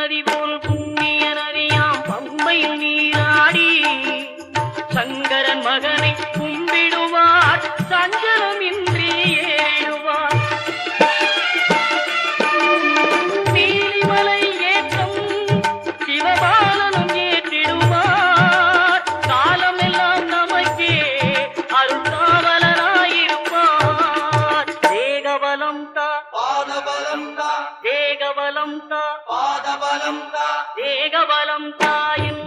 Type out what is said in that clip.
நதி போல் புண்ணிய நதியாம் பம்பையில் நீராடி சங்கரன் மகனை கும்பிடுவார் சஞ்சலமின்றி ஏறுவார். நீலிமலை ஏற்றம் சிவபாலனும் ஏற்றிடுவார். காலமெல்லாம் நமக்கே அருள்காவலனாயிருப்பார். தேகபலம் தா பாதபலம் தா தேகபலம் தா பாதபலம் தா தேகபலம் தாயின்